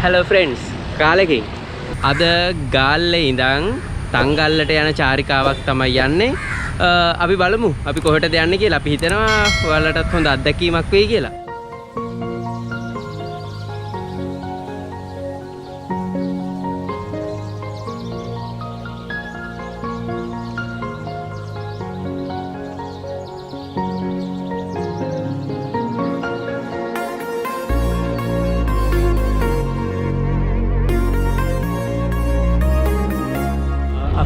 Hello friends, කාලෙකින් අද ගාල්ලේ ඉඳන් තංගල්ලට යන චාරිකාවක් තමයි යන්නේ. අපි බලමු අපි කොහෙටද යන්නේ කියලා. අපි හිතනවා ඔයාලටත් හොඳ අත්දැකීමක් වෙයි කියලා.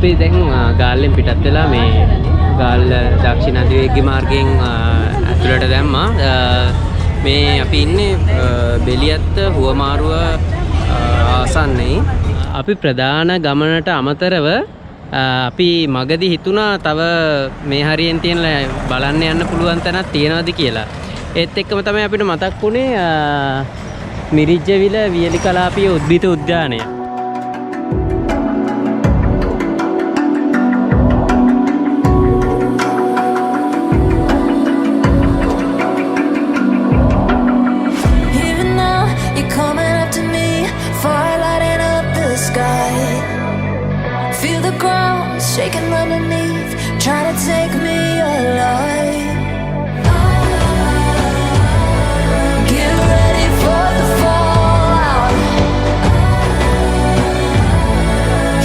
අපි දැන් ගාල්ලෙන් පිටත් වෙලා මේ ගාල්ල දක්ෂිණ අධිවේගී මාර්ගයෙන් ඇතුළට දැම්මා. මේ අපි ඉන්නේ බෙලියත්ත හුවමාරුව ආසන්නයේ. අපි ප්‍රධාන ගමනට අමතරව අපි මගදී හිතුණා තව මේ හරියෙන් තියෙන බලන්න යන්න පුළුවන් තැනක් තියෙනවද කියලා. ඒත් එක්කම තමයි අපිට මතක් වුණේ මිරිජ්ජවිල වියලි කලාපීය උද්භිත උද්‍යානය. Shaking underneath, trying to take me alive. Get ready for the fallout.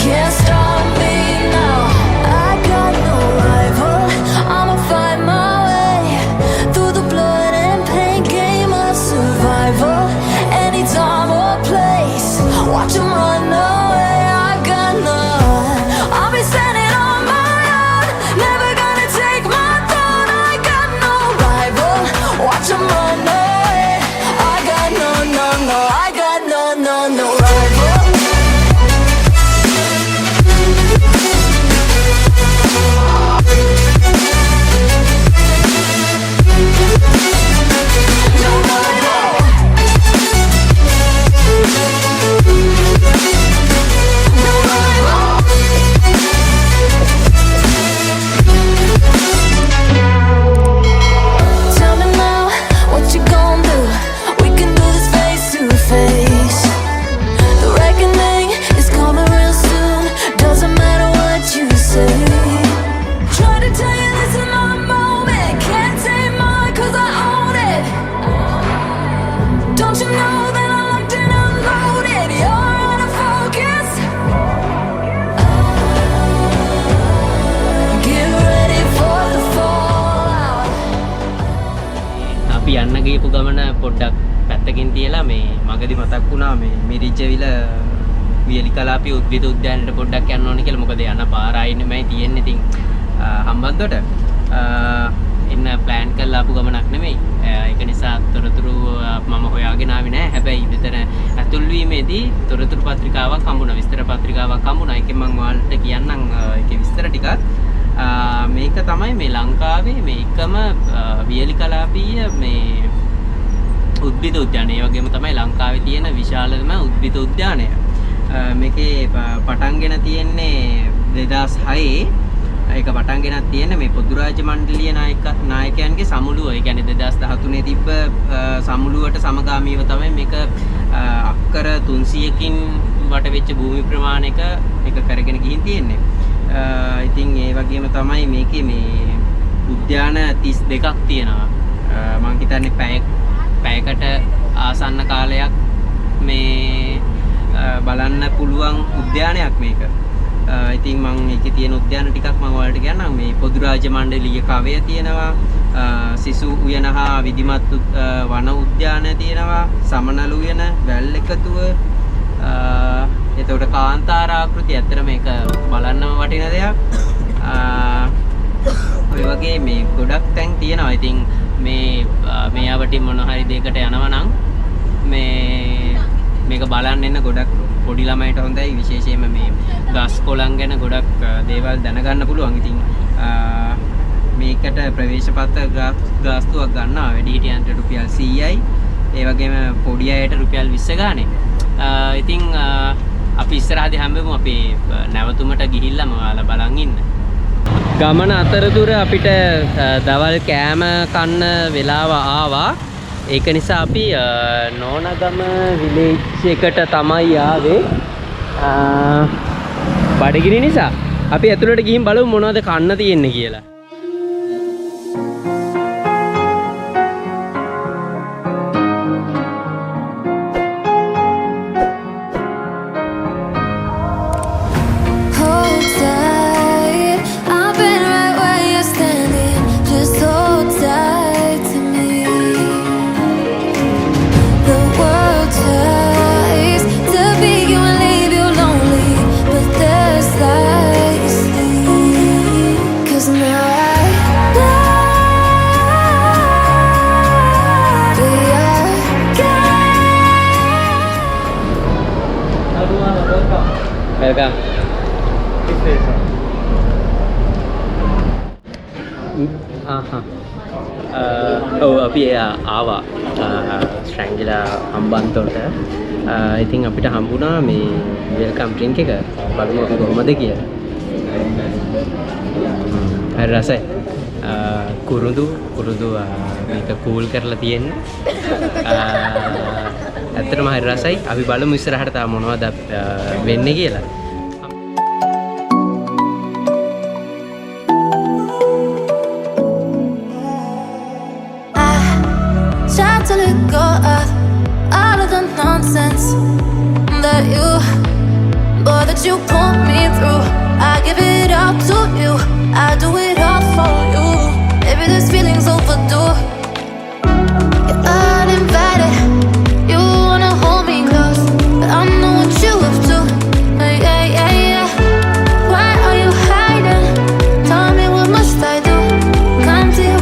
Can't stop me now. I got no rival. I'ma find my way through the blood and pain game of survival. Any time or place, watch 'em run away. I got none. I'll be standing. යන්න ගියපු ගමන පොඩ්ඩක් පැත්තකින් තියලා මේ මගදී මතක් වුණා මේ මිරිජ්ජවිල වියලි කලාපීය උද්භිත උද්‍යානයට පොඩ්ඩක් යන්න ඕනේ කියලා. මොකද යන පාර ආයින්මයි තියෙන්නේ. ඉතින් හම්බන්තොට එන්න ප්ලෑන් කරලා ආපු ගමනක් නෙමෙයි. ඒක නිසා තොරතුරු මම හොයාගෙන ආවේ නැහැ. හැබැයි මෙතන ඇතුල් වීමේදී තොරතුරු පත්‍රිකාවක් හම්බුණා, විස්තර පත්‍රිකාවක් හම්බුණා. ඒකෙන් මම ඔයාලට කියන්නම් ඒකේ විස්තර ටිකක්. මේක තමයි මේ ලංකාවේ මේ එකම වියලි කලාපීය මේ උද්භිත උද්‍යානය. ඒ වගේම තමයි ලංකාවේ තියෙන විශාලම උද්භිත උද්‍යානය. මේකේ පටන්ගෙන තියෙන්නේ 2006. ඒක පටන්ගෙන තියෙන්නේ මේ පොදු රාජ්‍ය මණ්ඩලීය නායකයන්ගේ සමුළුව. ඒ කියන්නේ 2013 තිබ්බ සමුළුවට සමගාමීව තමයි මේක අක්කර 300කින් වට වෙච්ච භූමි ප්‍රමාණයක මේක කරගෙන ගිහින් තියෙන්නේ. ඉතින් ඒ වගේම තමයි මේකේ මේ උද්‍යාන 32ක් තියෙනවා. මම හිතන්නේ පැයකට ආසන්න කාලයක් මේ බලන්න පුළුවන් උද්‍යානයක් මේක. ඉතින් මම ඒකේ තියෙන උද්‍යාන ටිකක් මම ඔයාලට කියන්නම්. මේ පොදු රාජ්‍ය මණ්ඩලීය කවය තියෙනවා. සිසු උයන හා විධිමත් වන උද්‍යාන තියෙනවා. සමනල උයන, වැල් එකතුව, එතකොට කාන්තාර ආකෘති. ඇත්තට මේක බලන්නම වටින දෙයක්. ඔය වගේ මේ ගොඩක් තැන් තියෙනවා. ඉතින් මේ යවටින් මොන හරි දෙයකට යනවා නම් මේක බලන්න එන්න ගොඩක් පොඩි ළමයිට හොඳයි. විශේෂයෙන්ම මේ ගස් කොළන් ගැන ගොඩක් දේවල් දැනගන්න පුළුවන්. ඉතින් මේකට ප්‍රවේශපත්‍ර ගාස්තුවක් ගන්නවා වැඩිහිටියන්ට රුපියල් 100යි. ඒ වගේම පොඩි අයට රුපියල් 20 ගානේ. ඉතින් අපි ඉස්සරහදී හැමෙම අපේ නැවතුමට ගිහිල්ලාම ඔයාලා බලන් ඉන්න. ගමන අතරතුර අපිට දවල් කෑම කන්න වෙලාව ආවා. ඒක නිසා අපි නෝනගම විලේජ් එකට තමයි ආවේ. බඩගිනි නිසා අපි ඇතුළට ගිහින් බලමු මොනවද කන්න තියෙන්නේ කියලා. Welcome. අපි ආවා Shangri la Hambantota. ඉතින් අපිට හම්බුණා මේ වෙල්කම් ඩ්‍රින්ක් එක. බලමු අපි කොහොමද කියලා. හරි රසයි. කුරුඳු මේක කූල් කරලා තියෙන්නේ. ඇත්තටම හරි රසයි. අපි බලමු ඉස්සරහට තා මොනවද වෙන්නේ කියලා. To let go of all of the nonsense that you put me through. I give it up to you. I do it all for you. Maybe this feeling's overdue. You're uninvited. You wanna hold me close, but I know what you up to. Yeah. Why are you hiding? Tell me what must I do? Come to you.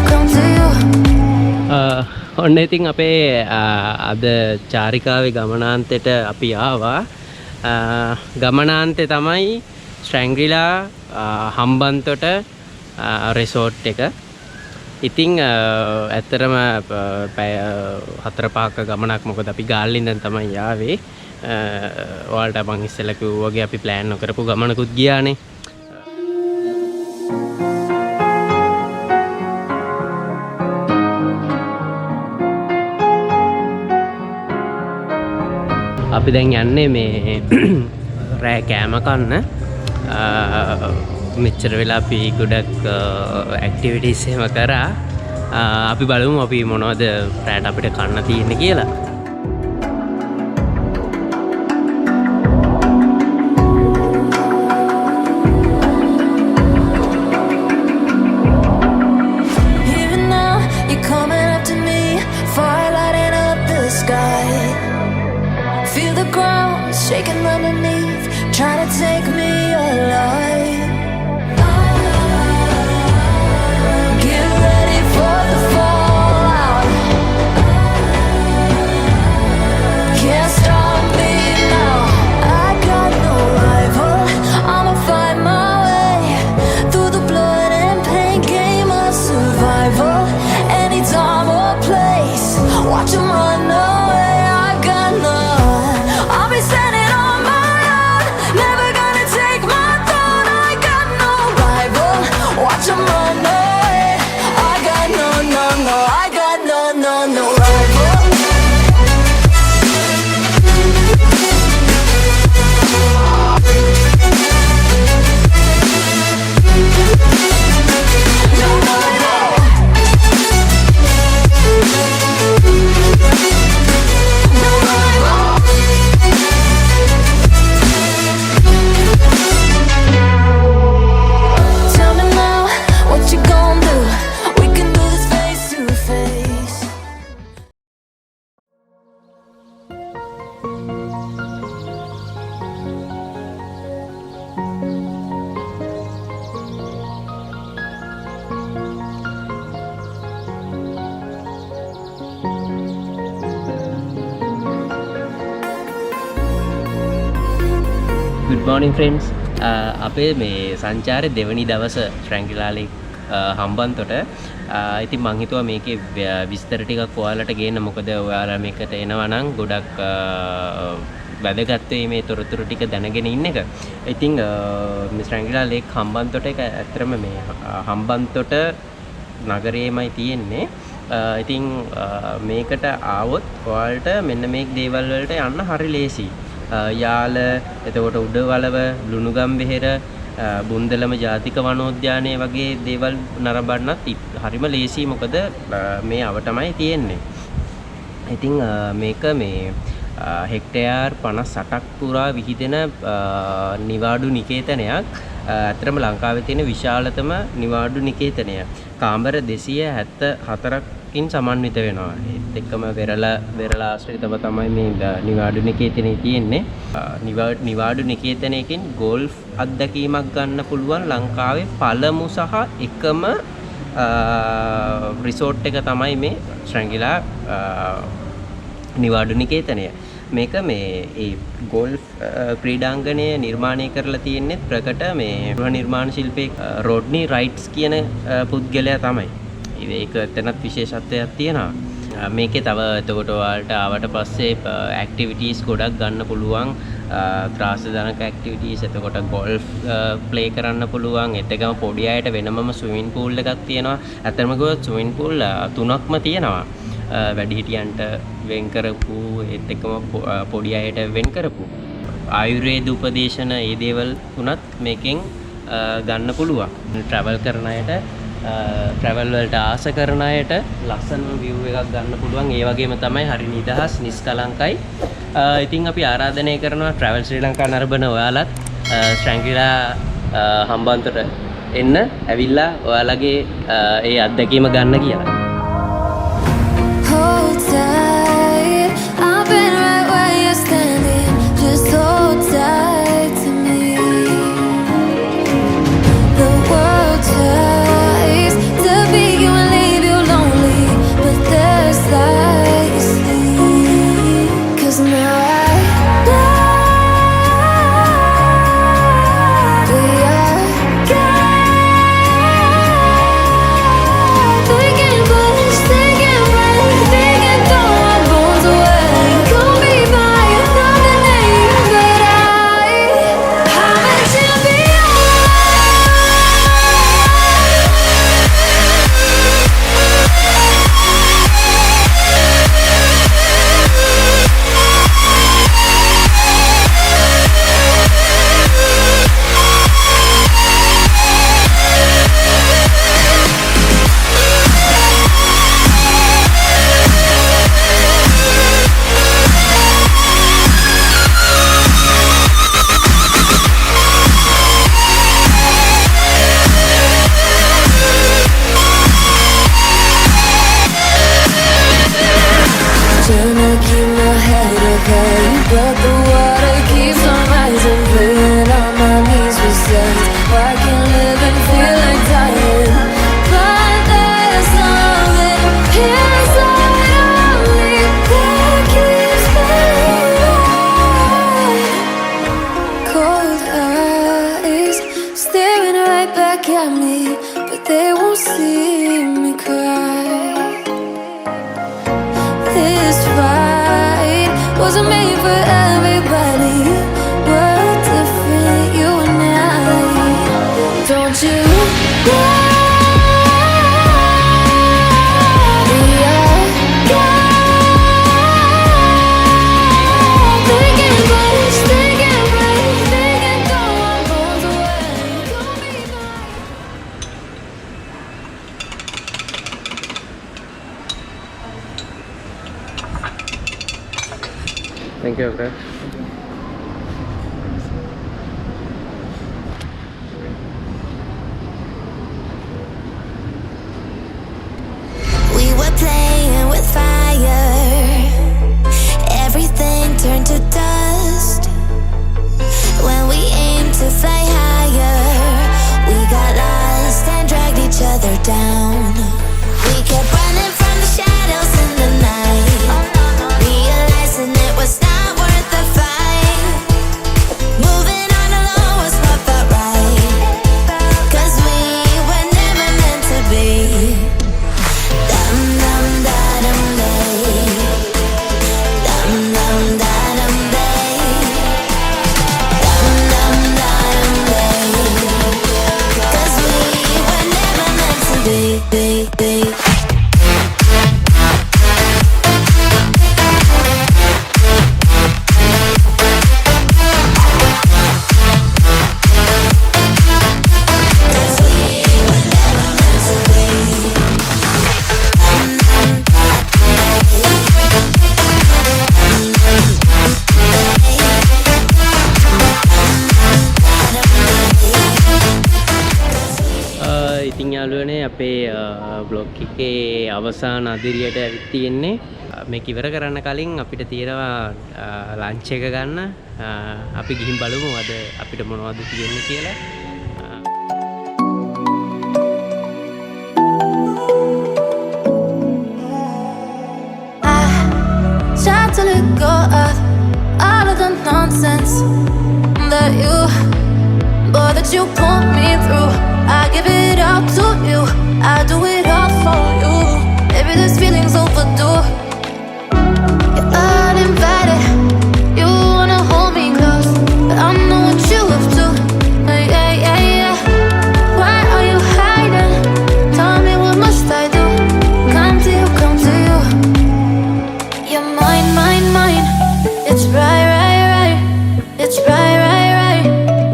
ඔන්න ඉතින් අපේ අද චාරිකාවේ ගමනාන්තයට අපි ආවා. ගමනාන්තේ තමයි Shangri la Hambantota resort එක. ඉතින් ඇත්තටම පැය 4-5ක ගමනක් මොකද අපි ගාල්ලින්දන් තමයි ආවේ. ඔයාලට මං ඉස්සෙල්ලා කිව්වා වගේ අපි ප්ලෑන් නොකරපු ගමනකුත් ගියානේ. අපි දැන් යන්නේ මේ රෑ කෑම කන්න. මෙච්චර වෙලා අපි ගොඩක් ඇක්ටිවිටීස් එහෙම කරා. අපි බලමු අපි මොනවද රෑට අපිට කන්න තියෙන්නේ කියලා. Even now, you're coming up to me, fire lighting up the sky. Feel the ground shaking underneath, trying to take me alive. Get ready for the fallout. Can't stop me now. I got no rival. I'ma find my way through the blood and pain game of survival. Any time or place, watch 'em run away. I got none. I'll be standing on my own, never gonna take my throne. I got no rival, watch 'em run away. I got no, I got no rival. No rival. No rival. Tell me now, what you gon' do? We can do this face to face. Good morning friends. අපේ මේ සංචාරේ දෙවනි දවස Shangri la Hambantota. ඉතින් මං හිතුවා මේකේ විස්තර ටිකක් ඔයාලට ගේන්න. මොකද ඔයාලා මේකට එනවා නම් ගොඩක් වැදගත් වෙයි මේ තොරතුරු ටික දැනගෙන ඉන්න එක. ඉතින් මේ Shangri la Hambantota එක ඇත්තටම මේ Hambantota නගරයේමයි තියෙන්නේ. ඉතින් මේකට ආවොත් ඔයාලට මෙන්න මේ දේවල් වලට යන්න හරි ලේසි. යාල, එතකොට උඩවලව, ලුණුගම් වෙහෙර, බුන්දලම ජාතික වනෝද්‍යානය වගේ දේවල් නරඹන්නත් හරිම ලේසි. මොකද මේ අව තමයි තියෙන්නේ. ඉතින් මේක මේ හෙක්ටයාර් 58ක් පුරා විහිදෙන නිවාඩු නිකේතනයක්. ඇත්තටම ලංකාවේ තියෙන විශාලතම නිවාඩු නිකේතනය. කාමර 274කින් සමන්විත වෙනවා. ඒත් එක්කම වෙරළ ආශ්‍රිතව තමයි මේ නිවාඩු නිකේතනේ තියෙන්නේ. නිවාඩු නිකේතනයකින් ගෝල්ෆ් අත්දැකීමක් ගන්න පුළුවන් ලංකාවේ පළමු සහ එකම රිසෝට් එක තමයි මේ ශැංග්‍රී ලා නිවාඩු නිකේතනය. මේක මේ ඒ ගෝල්ෆ් ක්‍රීඩාංගණය නිර්මාණය කරලා තියෙන්නේ ප්‍රකට මේ ගෘහ නිර්මාණ ශිල්පී රොඩ්නි රයිට්ස් කියන පුද්ගලයා තමයි. ඒක එතනත් විශේෂත්වයක් තියෙනවා. මේකේ තව එතකොට ඔයාලට ආවට පස්සේ ඇක්ටිවිටීස් ගොඩක් ගන්න පුළුවන්. ත්‍රාසජනක ඇක්ටිවිටීස්, එතකොට ගෝල්ෆ් ප්ලේ කරන්න පුළුවන්. ඒත් එකම පොඩි අයට වෙනමම ස්විමින් පූල් එකක් තියෙනවා. අතරම ගියොත් ස්විමින් පූල් 3ක්ම තියෙනවා. වැඩිහිටියන්ට වෙන් කරපු, ඒත් එක්කම පොඩි අයට වෙන් කරපු ආයුර්වේද උපදේශන ඒ දේවල් තුනත් මේකෙන් ගන්න පුළුවන්. ට්‍රැවල් කරන අයට, ට්‍රැවල් වලට ආස කරන අයට ලස්සන view එකක් ගන්න පුළුවන්. ඒ වගේම තමයි හරි නිදහස්, නිස්කලංකයි. ඉතින් අපි ආරාධනය කරනවා ට්‍රැවල් ශ්‍රී ලංකා නරඹන ඔයාලත් ශැංග්‍රී ලා හම්බන්තොට එන්න, ඇවිල්ලා ඔයාලගේ ඒ අත්දැකීම ගන්න කියලා. Hold tight, I've been right where you're standing. Just hold tight to me. The world tries to beat you and leave you lonely, but there's light you see. 'Cause now I know we are God. They can push, they can break, they can throw our bones away. Call me by another name, but I'm a champion. Trying to keep my head up high, but the water keeps on rising. Praying on my knees for signs. I can live and feel like dying, but there's something inside of me that keeps me alive. Cold eyes staring right back at me, but they won't see me cry. This fight wasn't made for everybody. We're different, you and I. Don't you know we are God? They can push, they can break, they can throw our bones away. Call me by. Thank you, okay. We were playing with fire. Everything turned to dust. When we aimed to fly higher, we got lost and dragged each other down. We kept running from the shadows in the night, realizing it was not worth the fight. Moving on alone was what felt right, 'cause we were never meant to be. Dum dum dum. Blog එකේ අවසාන අදිරියට ඇවිත් තියෙන්නේ. මේක ඉවර කරන්න කලින් අපිට තියෙනවා ලන්ච් එක ගන්න. අපි ගිහින් බලමු අද අපිට මොනවද තියෙන්නේ කියලා. Try to let go of all of the nonsense that you, boy, that you put me through. I give it all to you, I do it all for you. Maybe this feeling's overdue. You're uninvited, you wanna hold me close, but I know what you have to. Yeah, yeah, yeah. Why are you hiding? Tell me what must I do? Come to you, come to you. You're mine, mine, mine. It's right, right, right. It's right, right, right,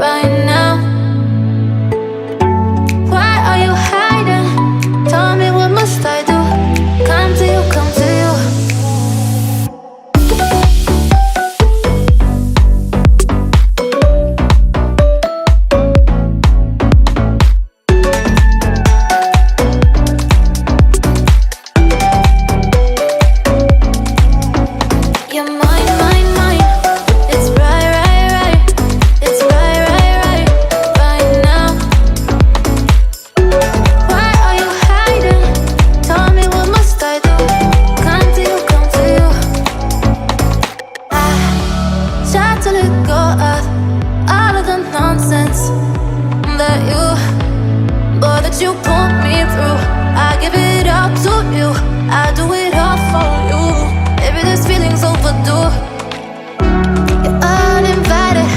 right now. Why are you hiding? Tell me what must I do? Come to you, come to you. You're mine, mine, mine. It's right, right, right. It's right, right, right, right now. Why are you hiding? Tell me what must I do? Come to you, come to you. I try to let go of all of the nonsense that you, boy, that you put me through. I give it all to you, I do it all for you. Maybe this feeling's overdue. You're uninvited,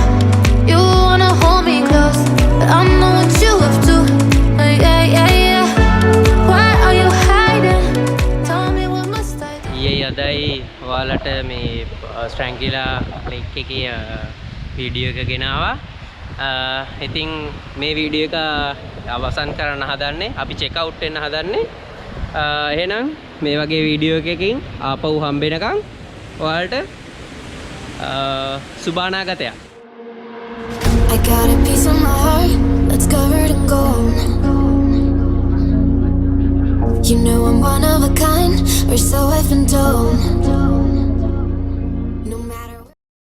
you wanna hold me close, but I know what you have to. Yeah, yeah, yeah. Why are you hiding? Tell me what must I do? ඊයේ අදයි ඔයාලට මේ Shangri la Lake එකේ video එක ගෙනාවා. ඉතින් මේ video එක අවසන් කරන්න හදන්නේ. අපි චෙක් අවුට් වෙන්න හදන්නේ. එහෙනම් මේ වගේ වීඩියෝ එකකින් ආපහු හම්බෙනකම් ඔයාලට සුබානාගතයක්. I got a piece of my heart that's covered in gold. You know I'm one of a kind, or so I've been told.